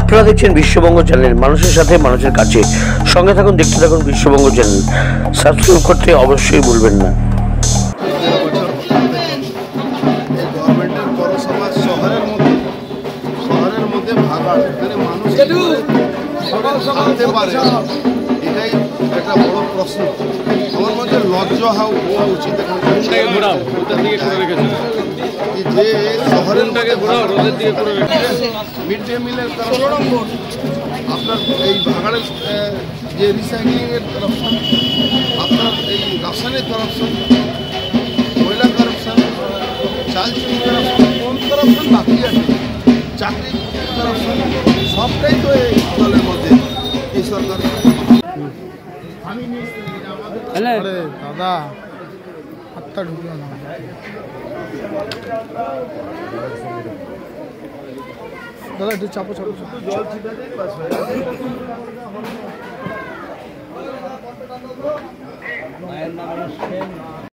আপনারা দেখছেন বিশ্ববঙ্গ চ্যানেল, মানুষের সাথে মানুষের কাছে। সঙ্গে থাকুন, দেখতে থাকুন বিশ্ববঙ্গ চ্যানেল। সাবস্ক্রাইব করতে অবশ্যই ভুলবেন না। গভর্নমেন্টের পৌরসভা শহরের মধ্যে ভাগাড়, এখানে মানুষ থাকতে পারে, এটাই একটা বড় প্রশ্ন। আমার মধ্যে লজ্জা হওয়া উচিত যে শহরের মিড ডে মিলের আপনার এই ভাগাড়ের যে রিসাইক্লিংয়ের করাপশন, আপনার এই রাসায়নিক করাপশন, ময়লা করাপশন, চাল চুরি করাপশন, কোন করাপশন বাকি আছে, চাকরি করাপশন, সবটাই তো এই দলের মধ্যে এই সরকার। দাদা হাতটা ঢুকলো না দাদা, একটু চাপো চাপো জল ছিটাতে মায়ের নাম